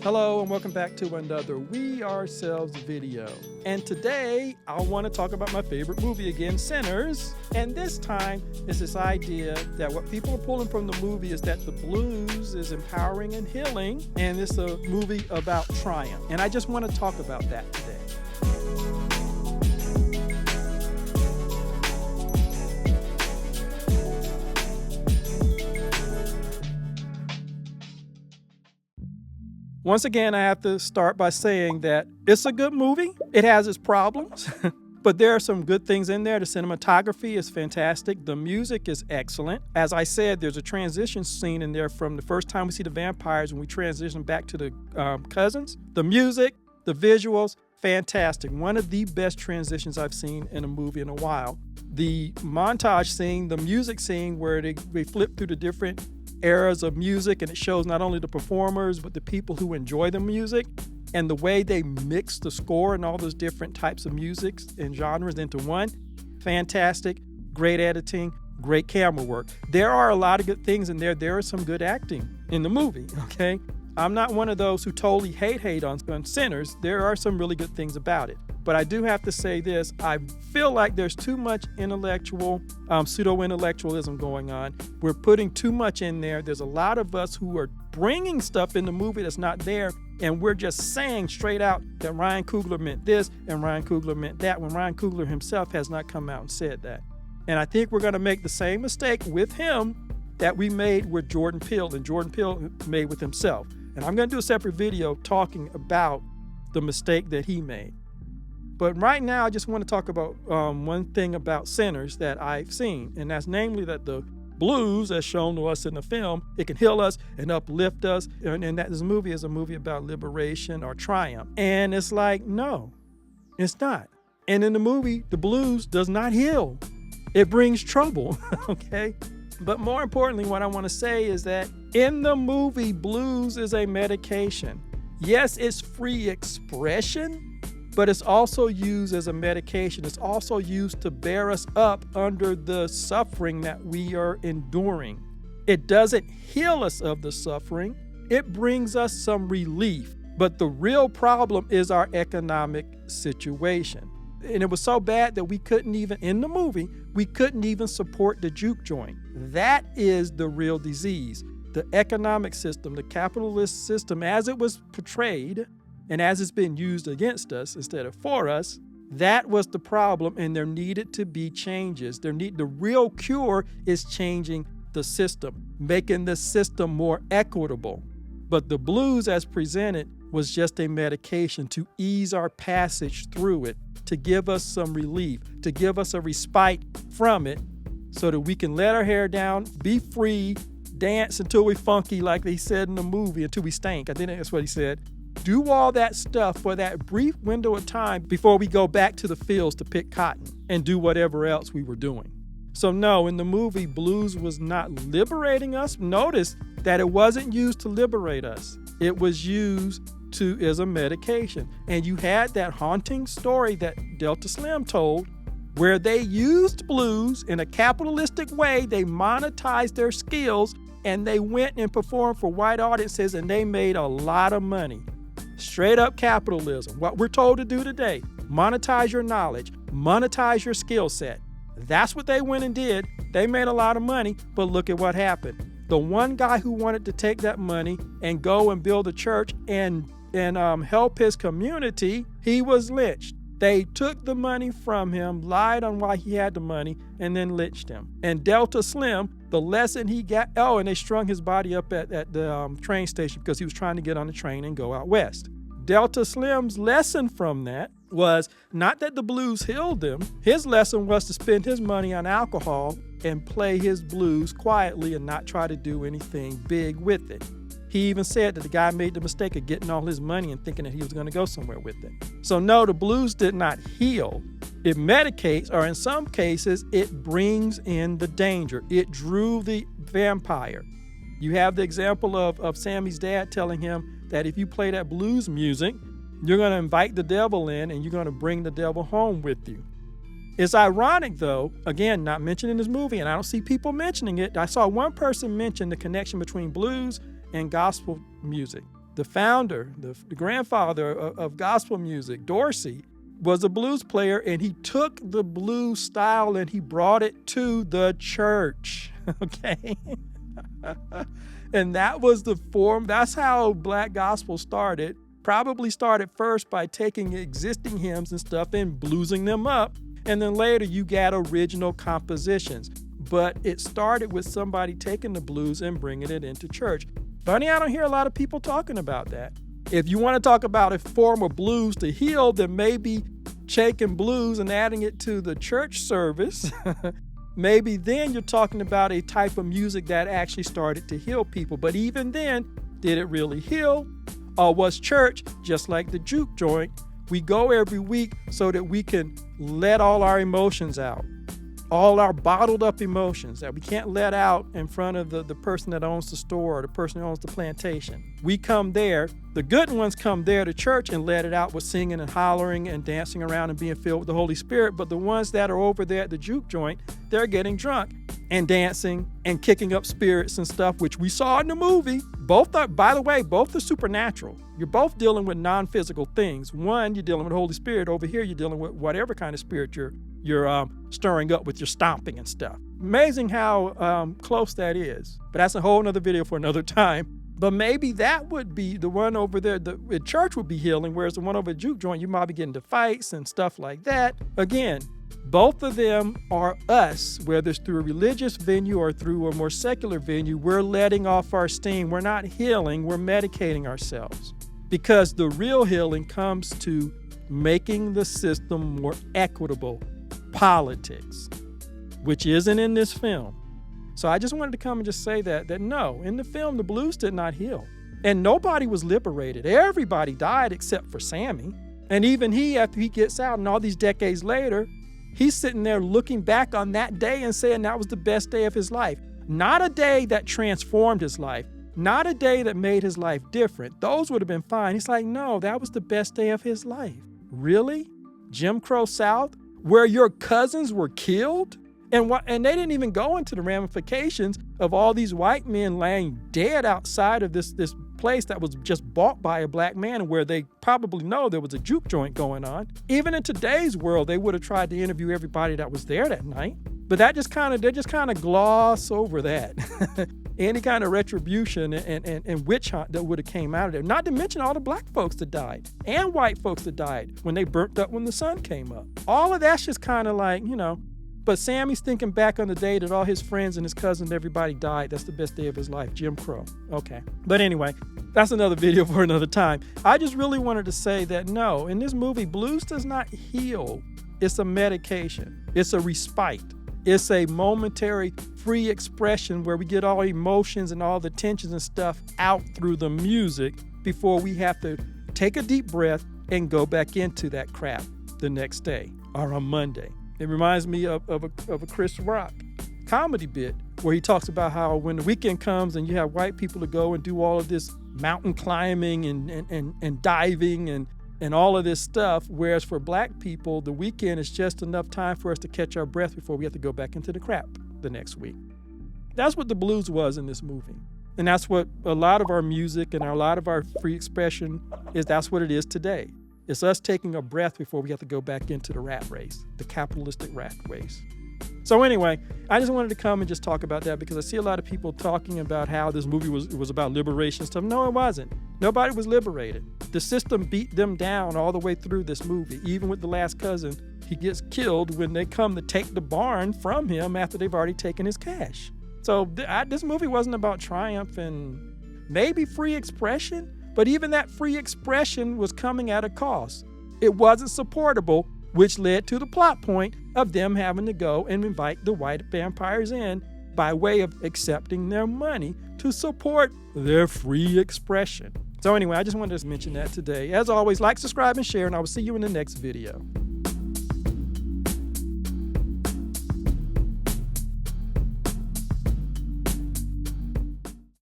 Hello and welcome back to another We Ourselves video. And today I want to talk about my favorite movie again, Sinners. And this time it's this idea that what people are pulling from the movie is that the blues is empowering and healing, and it's a movie about triumph. And I just want to talk about that today. Once again, I have to start by saying that it's a good movie. It has its problems, but there are some good things in there. The cinematography is fantastic. The music is excellent. As I said, there's a transition scene in there from the first time we see the vampires when we transition back to the cousins. The music, the visuals, fantastic. One of the best transitions I've seen in a movie in a while. The montage scene, the music scene where they flip through the different eras of music, and it shows not only the performers but the people who enjoy the music, and the way they mix the score and all those different types of musics and genres into one. Fantastic, great editing, great camera work. There are a lot of good things in there. There is some good acting in the movie, okay? I'm not one of those who totally hate on Sinners. There are some really good things about it. But I do have to say this, I feel like there's too much pseudo-intellectualism going on. We're putting too much in there. There's a lot of us who are bringing stuff in the movie that's not there, and we're just saying straight out that Ryan Coogler meant this and Ryan Coogler meant that, when Ryan Coogler himself has not come out and said that. And I think we're going to make the same mistake with him that we made with Jordan Peele and Jordan Peele made with himself. And I'm going to do a separate video talking about the mistake that he made. But right now, I just want to talk about one thing about Sinners that I've seen, and that's namely that the blues, as shown to us in the film, it can heal us and uplift us, and that this movie is a movie about liberation or triumph. And it's like, no, it's not. And in the movie, the blues does not heal. It brings trouble, okay? But more importantly, what I want to say is that in the movie, blues is a medication. Yes, it's free expression, but it's also used as a medication. It's also used to bear us up under the suffering that we are enduring. It doesn't heal us of the suffering. It brings us some relief. But the real problem is our economic situation. And it was so bad that we couldn't even, in the movie, we couldn't even support the juke joint. That is the real disease. The economic system, the capitalist system as it was portrayed, and as it's been used against us instead of for us, that was the problem, and there needed to be changes. The real cure is changing the system, making the system more equitable. But the blues as presented was just a medication to ease our passage through it, to give us some relief, to give us a respite from it so that we can let our hair down, be free, dance until we funky like they said in the movie, until we stank. I think that's what he said. Do all that stuff for that brief window of time before we go back to the fields to pick cotton and do whatever else we were doing. So no, in the movie, blues was not liberating us. Notice that it wasn't used to liberate us. It was used as a medication. And you had that haunting story that Delta Slim told where they used blues in a capitalistic way. They monetized their skills and they went and performed for white audiences, and they made a lot of money. Straight up capitalism. What we're told to do today, monetize your knowledge, monetize your skill set. That's what they went and did. They made a lot of money, but look at what happened. The one guy who wanted to take that money and go and build a church and help his community, he was lynched. They took the money from him, lied on why he had the money, and then lynched him. And Delta Slim, the lesson he got, and they strung his body up at the train station because he was trying to get on the train and go out west. Delta Slim's lesson from that was not that the blues healed him. His lesson was to spend his money on alcohol and play his blues quietly and not try to do anything big with it. He even said that the guy made the mistake of getting all his money and thinking that he was going to go somewhere with it. So no, the blues did not heal. It medicates, or in some cases, it brings in the danger. It drew the vampire. You have the example of Sammy's dad telling him that if you play that blues music, you're going to invite the devil in and you're going to bring the devil home with you. It's ironic, though, again, not mentioned in this movie, and I don't see people mentioning it. I saw one person mention the connection between blues and gospel music. the founder, the grandfather of gospel music, Dorsey, was a blues player, and he took the blues style and he brought it to the church. Okay. And that was the form. That's how black gospel started. Probably started first by taking existing hymns and stuff and bluesing them up. And then later you got original compositions. But it started with somebody taking the blues and bringing it into church. Funny, I don't hear a lot of people talking about that. If you want to talk about a form of blues to heal, then maybe taking blues and adding it to the church service, maybe then you're talking about a type of music that actually started to heal people. But even then, did it really heal? Or was church just like the juke joint? We go every week so that we can let all our emotions out. All our bottled up emotions that we can't let out in front of the person that owns the store or the person who owns the plantation. We come there, the good ones come there to church and let it out with singing and hollering and dancing around and being filled with the Holy Spirit. But the ones that are over there at the juke joint, they're getting drunk and dancing and kicking up spirits and stuff, which we saw in the movie. Both are, by the way, both are supernatural. You're both dealing with non-physical things. One, you're dealing with the Holy Spirit. Over here, you're dealing with whatever kind of spirit you're stirring up with your stomping and stuff. Amazing how close that is. But that's a whole nother video for another time. But maybe that would be the one over there, the church would be healing, whereas the one over at juke joint, you might be getting into fights and stuff like that. Again, both of them are us, whether it's through a religious venue or through a more secular venue. We're letting off our steam. We're not healing, we're medicating ourselves. Because the real healing comes to making the system more equitable. Politics, which isn't in this film. So I just wanted to come and just say that no, in the film, the blues did not heal. And nobody was liberated. Everybody died except for Sammy. And even he, after he gets out and all these decades later, he's sitting there looking back on that day and saying that was the best day of his life. Not a day that transformed his life. Not a day that made his life different. Those would have been fine. He's like, no, that was the best day of his life. Really? Jim Crow South? Where your cousins were killed? And they didn't even go into the ramifications of all these white men laying dead outside of this place that was just bought by a black man, and where they probably know there was a juke joint going on. Even in today's world, they would have tried to interview everybody that was there that night. But they just kind of gloss over that. Any kind of retribution and witch hunt that would have came out of there. Not to mention all the black folks that died and white folks that died when they burnt up when the sun came up. All of that's just kind of like, But Sammy's thinking back on the day that all his friends and his cousins, everybody died. That's the best day of his life. Jim Crow. Okay. But anyway, that's another video for another time. I just really wanted to say that no, in this movie, blues does not heal. It's a medication. It's a respite. It's a momentary free expression where we get all emotions and all the tensions and stuff out through the music before we have to take a deep breath and go back into that crap the next day or on Monday. It reminds me of a Chris Rock comedy bit where he talks about how when the weekend comes and you have white people to go and do all of this mountain climbing and diving and all of this stuff, whereas for black people, the weekend is just enough time for us to catch our breath before we have to go back into the crap the next week. That's what the blues was in this movie. And that's what a lot of our music and a lot of our free expression is. That's what it is today. It's us taking a breath before we have to go back into the rat race, the capitalistic rat race. So anyway, I just wanted to come and just talk about that because I see a lot of people talking about how this movie was about liberation stuff. No, it wasn't. Nobody was liberated. The system beat them down all the way through this movie. Even with the last cousin, he gets killed when they come to take the barn from him after they've already taken his cash. So this movie wasn't about triumph and maybe free expression, but even that free expression was coming at a cost. It wasn't supportable, which led to the plot point of them having to go and invite the white vampires in by way of accepting their money to support their free expression. So anyway, I just wanted to mention that today. As always, like, subscribe, and share, and I will see you in the next video.